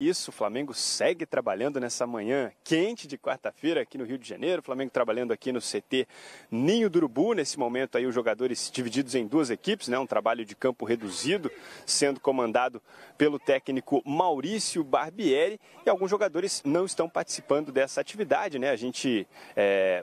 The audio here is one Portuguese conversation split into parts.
Isso, o Flamengo segue trabalhando nessa manhã quente de quarta-feira aqui no Rio de Janeiro. O Flamengo trabalhando aqui no CT Ninho do Urubu. Nesse momento aí os jogadores divididos em duas equipes, né? Um trabalho de campo reduzido, sendo comandado pelo técnico Maurício Barbieri. E alguns jogadores não estão participando dessa atividade, né? A gente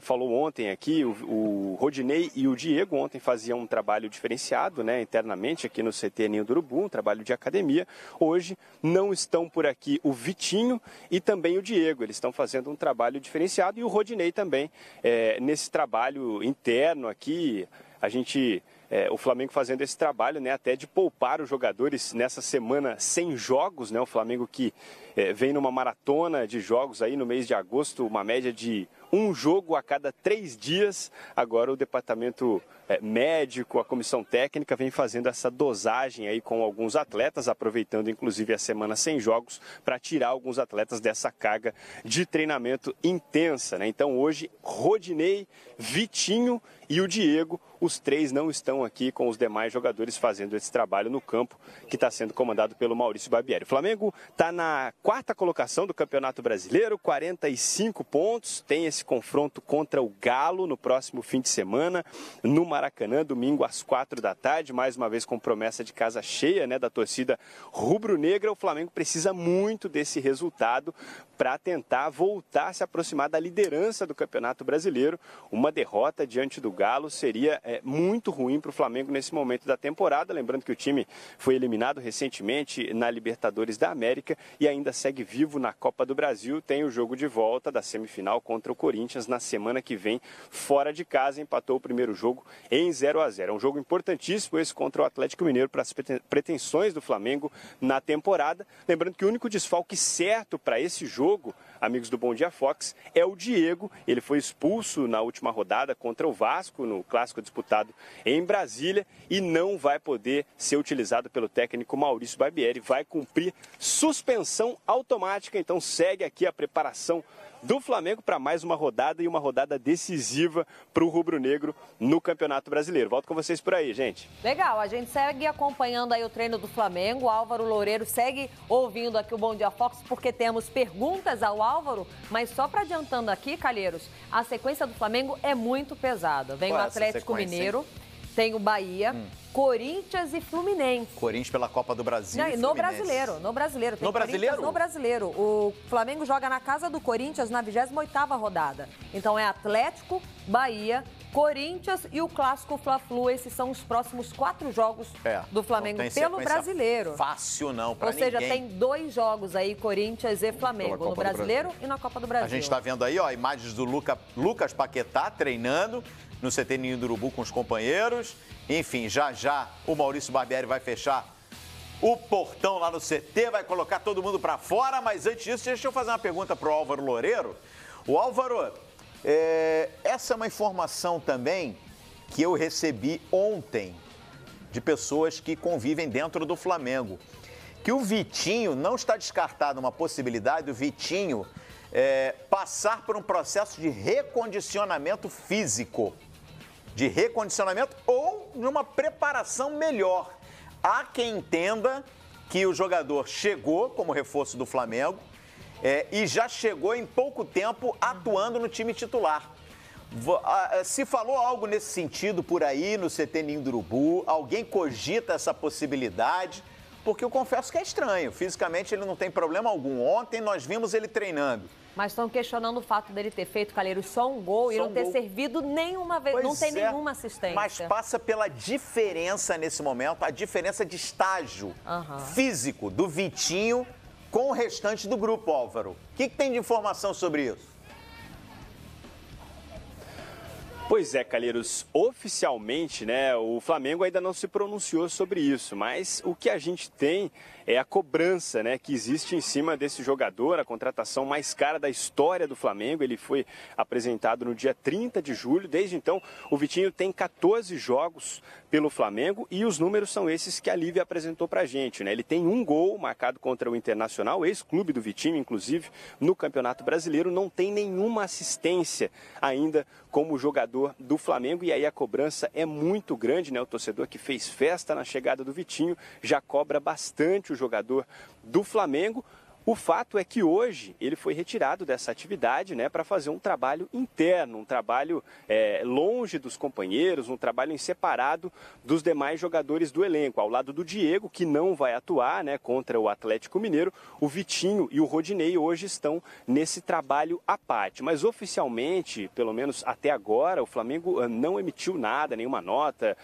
falou ontem aqui, o Rodinei e o Diego ontem faziam um trabalho diferenciado, né? Internamente aqui no CT Ninho do Urubu, um trabalho de academia. Hoje não estão por aqui o Vitinho e também o Diego. Eles estão fazendo um trabalho diferenciado e o Rodinei também nesse trabalho interno aqui. O Flamengo fazendo esse trabalho, né, até de poupar os jogadores nessa semana sem jogos, né? O Flamengo que vem numa maratona de jogos aí no mês de agosto, uma média de um jogo a cada 3 dias. Agora o departamento médico, a comissão técnica vem fazendo essa dosagem aí com alguns atletas, aproveitando inclusive a semana sem jogos para tirar alguns atletas dessa carga de treinamento intensa, né? Então hoje Rodinei, Vitinho e o Diego, os três não estão aqui com os demais jogadores fazendo esse trabalho no campo que está sendo comandado pelo Maurício Barbieri. O Flamengo está na 4ª colocação do Campeonato Brasileiro, 45 pontos, tem esse confronto contra o Galo no próximo fim de semana, no Maracanã, domingo às 4 da tarde, mais uma vez com promessa de casa cheia, né, da torcida rubro-negra. O Flamengo precisa muito desse resultado para tentar voltar a se aproximar da liderança do Campeonato Brasileiro. Uma derrota diante do Galo seria muito ruim para o Flamengo nesse momento da temporada. Lembrando que o time foi eliminado recentemente na Libertadores da América e ainda segue vivo na Copa do Brasil. Tem o jogo de volta da semifinal contra o Corinthians na semana que vem, fora de casa. Empatou o primeiro jogo em 0-0. É um jogo importantíssimo esse contra o Atlético Mineiro para as pretensões do Flamengo na temporada. Lembrando que o único desfalque certo para esse jogo, amigos do Bom Dia Fox, é o Diego. Ele foi expulso na última rodada contra o Vasco, no clássico disputado em Brasília, e não vai poder ser utilizado pelo técnico Maurício Barbieri. Vai cumprir suspensão automática. Então segue aqui a preparação do Flamengo para mais uma rodada e uma rodada decisiva para o rubro-negro no Campeonato Brasileiro. Volto com vocês por aí, gente. Legal, a gente segue acompanhando aí o treino do Flamengo. O Álvaro Loureiro segue ouvindo aqui o Bom Dia Fox, porque temos perguntas ao Álvaro, mas só para adiantando aqui, Calheiros, a sequência do Flamengo é muito pesada. Vem o Atlético Mineiro, tem o Bahia, Corinthians e Fluminense. Corinthians pela Copa do Brasil. Não, e no Brasileiro. Tem no Brasileiro? No Brasileiro. O Flamengo joga na casa do Corinthians na 28ª rodada. Então é Atlético, Bahia, Corinthians e o clássico Fla-Flu. Esses são os próximos 4 jogos do Flamengo pelo Brasileiro. Fácil não, pra ninguém. Ou seja, tem 2 jogos aí, Corinthians e Flamengo, no Brasileiro e na Copa do Brasil. A gente está vendo aí, ó, imagens do Lucas Paquetá treinando no CT Ninho do Urubu com os companheiros. Enfim, já o Maurício Barbieri vai fechar o portão lá no CT, vai colocar todo mundo para fora. Mas antes disso, deixa eu fazer uma pergunta para o Álvaro Loureiro. O Álvaro, essa é uma informação também que eu recebi ontem de pessoas que convivem dentro do Flamengo, que o Vitinho, não está descartada uma possibilidade do Vitinho passar por um processo de recondicionamento físico. De recondicionamento ou numa preparação melhor. Há quem entenda que o jogador chegou como reforço do Flamengo e já chegou em pouco tempo atuando no time titular. Se falou algo nesse sentido por aí no CT Ninho do Urubu? Alguém cogita essa possibilidade? Porque eu confesso que é estranho. Fisicamente ele não tem problema algum. Ontem nós vimos ele treinando. Mas estão questionando o fato dele ter feito, Calheiros, só um gol e não ter servido nenhuma vez, não tem nenhuma assistência. Mas passa pela diferença nesse momento, a diferença de estágio físico do Vitinho com o restante do grupo, Álvaro. O que tem de informação sobre isso? Pois é, Calheiros, oficialmente, né, o Flamengo ainda não se pronunciou sobre isso, mas o que a gente tem é a cobrança, né, que existe em cima desse jogador, a contratação mais cara da história do Flamengo. Ele foi apresentado no dia 30 de julho, desde então o Vitinho tem 14 jogos pelo Flamengo e os números são esses que a Lívia apresentou pra gente, né? Ele tem um gol marcado contra o Internacional, ex-clube do Vitinho, inclusive, no Campeonato Brasileiro, não tem nenhuma assistência ainda como jogador do Flamengo, e aí a cobrança é muito grande, né? O torcedor que fez festa na chegada do Vitinho já cobra bastante o jogador do Flamengo. O fato é que hoje ele foi retirado dessa atividade, né, para fazer um trabalho interno, um trabalho longe dos companheiros, um trabalho em separado dos demais jogadores do elenco. Ao lado do Diego, que não vai atuar, né, contra o Atlético Mineiro, o Vitinho e o Rodinei hoje estão nesse trabalho à parte. Mas oficialmente, pelo menos até agora, o Flamengo não emitiu nada, nenhuma nota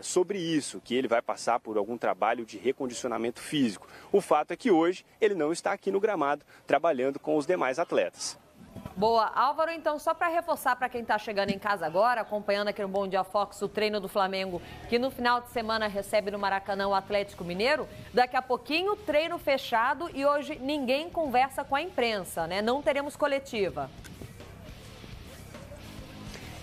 sobre isso, que ele vai passar por algum trabalho de recondicionamento físico. O fato é que hoje ele não está aqui no gramado trabalhando com os demais atletas. Boa. Álvaro, então, só para reforçar para quem está chegando em casa agora, acompanhando aqui no Bom Dia Fox o treino do Flamengo, que no final de semana recebe no Maracanã o Atlético Mineiro, daqui a pouquinho treino fechado e hoje ninguém conversa com a imprensa, né? Não teremos coletiva.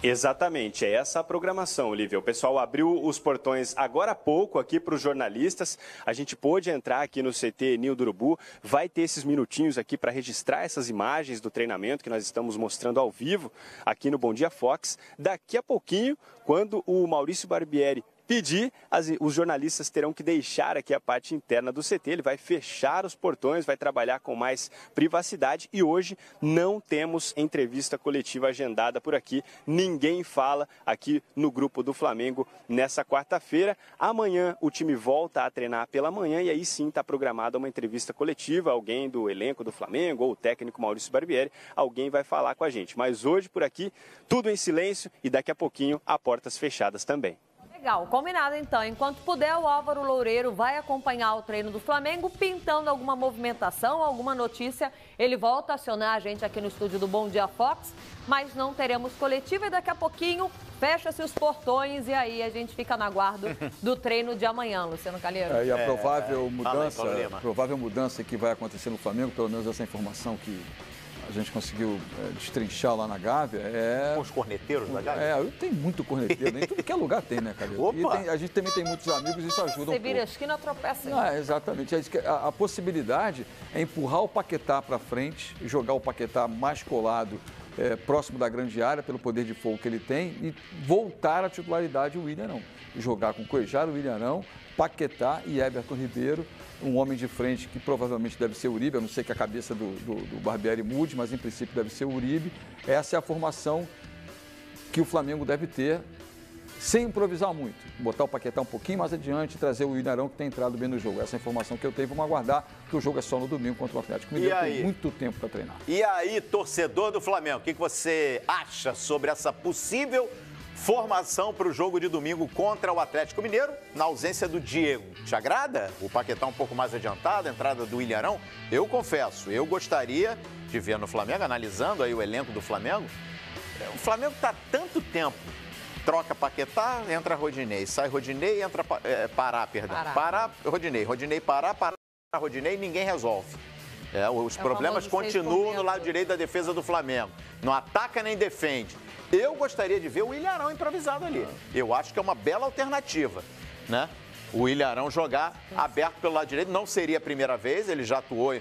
Exatamente, é essa a programação, Olivia. O pessoal abriu os portões agora há pouco aqui para os jornalistas. A gente pôde entrar aqui no CT Ninho do Urubu. Vai ter esses minutinhos aqui para registrar essas imagens do treinamento que nós estamos mostrando ao vivo aqui no Bom Dia Fox. Daqui a pouquinho, quando o Maurício Barbieri pedir, os jornalistas terão que deixar aqui a parte interna do CT, ele vai fechar os portões, vai trabalhar com mais privacidade e hoje não temos entrevista coletiva agendada por aqui, ninguém fala aqui no grupo do Flamengo nessa quarta-feira. Amanhã o time volta a treinar pela manhã e aí sim está programada uma entrevista coletiva, alguém do elenco do Flamengo ou o técnico Maurício Barbieri, alguém vai falar com a gente. Mas hoje por aqui, tudo em silêncio e daqui a pouquinho a portas fechadas também. Legal, combinado então. Enquanto puder, o Álvaro Loureiro vai acompanhar o treino do Flamengo, pintando alguma movimentação, alguma notícia. Ele volta a acionar a gente aqui no estúdio do Bom Dia Fox, mas não teremos coletiva e daqui a pouquinho fecha-se os portões e aí a gente fica no aguardo do treino de amanhã, Luciano Calheiro. E a provável mudança que vai acontecer no Flamengo, pelo menos essa informação que a gente conseguiu destrinchar lá na Gávea com os corneteiros da Gávea? Tem muito corneteiro, em tudo que é lugar tem, né, Calheiro? E a gente também tem muitos amigos e isso ajuda Você vira a esquina, tropeça. Exatamente. A possibilidade é empurrar o Paquetá para frente, jogar o Paquetá mais colado, próximo da grande área, pelo poder de fogo que ele tem, e voltar à titularidade o William não. Jogar com Cuejara, o William não, Paquetá e Everton Ribeiro, um homem de frente que provavelmente deve ser o Uribe, a não ser que a cabeça do Barbieri mude, mas em princípio deve ser o Uribe. Essa é a formação que o Flamengo deve ter, sem improvisar muito. Botar o Paquetá um pouquinho mais adiante e trazer o Ilharão, que tem entrado bem no jogo. Essa é a informação que eu tenho. Vamos aguardar, que o jogo é só no domingo contra o Atlético Mineiro. Tem muito tempo para treinar. E aí, torcedor do Flamengo, o que você acha sobre essa possível formação para o jogo de domingo contra o Atlético Mineiro, na ausência do Diego? Te agrada? O Paquetá um pouco mais adiantado, a entrada do Ilharão? Eu confesso, eu gostaria de ver no Flamengo, analisando aí o elenco do Flamengo. O Flamengo está há tanto tempo, troca Paquetá, entra Rodinei, sai Rodinei, entra Pará, Rodinei, Pará, Rodinei, ninguém resolve. Os problemas continuam no lado direito da defesa do Flamengo. Não ataca nem defende. Eu gostaria de ver o Ilharão improvisado ali. Eu acho que é uma bela alternativa, né? O Ilharão jogar aberto pelo lado direito. Não seria a primeira vez, ele já atuou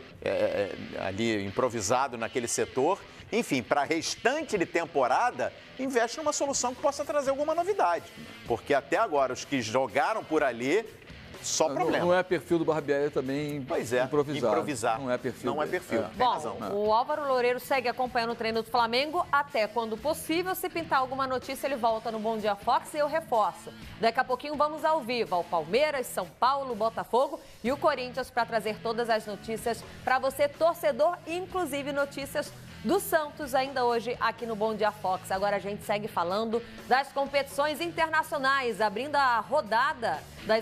ali improvisado naquele setor. Enfim, para restante de temporada, investe numa solução que possa trazer alguma novidade. Porque até agora, os que jogaram por ali, só problema. Não é perfil do Barbieri também improvisar. Não é perfil. Bom, o Álvaro Loureiro segue acompanhando o treino do Flamengo até quando possível. Se pintar alguma notícia, ele volta no Bom Dia Fox e eu reforço. Daqui a pouquinho vamos ao vivo ao Palmeiras, São Paulo, Botafogo e o Corinthians para trazer todas as notícias para você, torcedor, inclusive notícias do Santos ainda hoje aqui no Bom Dia Fox. Agora a gente segue falando das competições internacionais, abrindo a rodada das...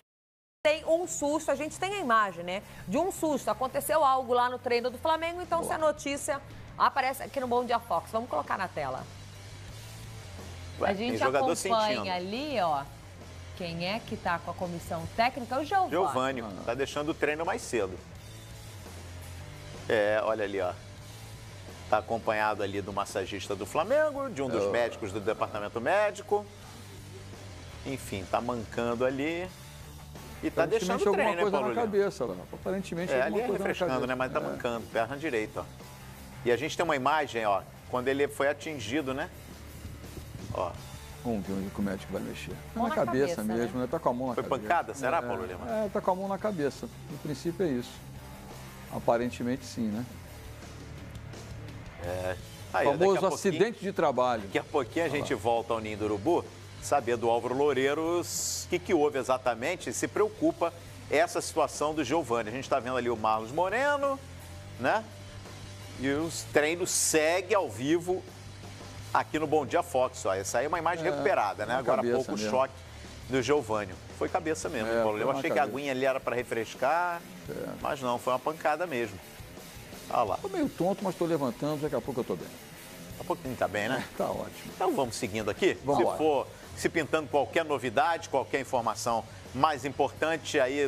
Tem um susto, a gente tem a imagem, né? De um susto. Aconteceu algo lá no treino do Flamengo, então se a notícia aparece aqui no Bom Dia Fox. Vamos colocar na tela. A gente acompanha ali, ó. Quem é que tá com a comissão técnica? É o Giovani. Giovani, tá deixando o treino mais cedo. Olha ali, ó. Tá acompanhado ali do massagista do Flamengo, de um dos médicos do departamento médico. Enfim, tá mancando ali. E tá deixando o treino, alguma coisa na cabeça lá. Aparentemente ali é refrescando, né? Mas tá mancando, perna direita, ó. E a gente tem uma imagem, ó, quando ele foi atingido, né? Ó. Que o médico vai mexer. Na cabeça mesmo, né? Tá com a mão na cabeça. Foi pancada, será, Paulo Lima? Tá com a mão na cabeça. No princípio é isso. Aparentemente sim, né? Aí, famoso acidente de trabalho. Daqui a pouquinho a gente volta ao Ninho do Urubu, saber do Álvaro Loureiro o que houve exatamente, se preocupa essa situação do Giovani. A gente está vendo ali o Marlos Moreno, né? E os treinos seguem ao vivo aqui no Bom Dia Fox. Ó. Essa aí é uma imagem recuperada, né? Agora há pouco o choque do Giovani. Foi cabeça mesmo, Paulo. Eu achei que a aguinha ali era para refrescar, mas não, foi uma pancada mesmo. Olha lá. Estou meio tonto, mas estou levantando, daqui a pouco eu estou bem. Daqui a pouquinho tá bem, né? Tá ótimo. Então vamos seguindo aqui. Vamos se pintando qualquer novidade, qualquer informação mais importante, aí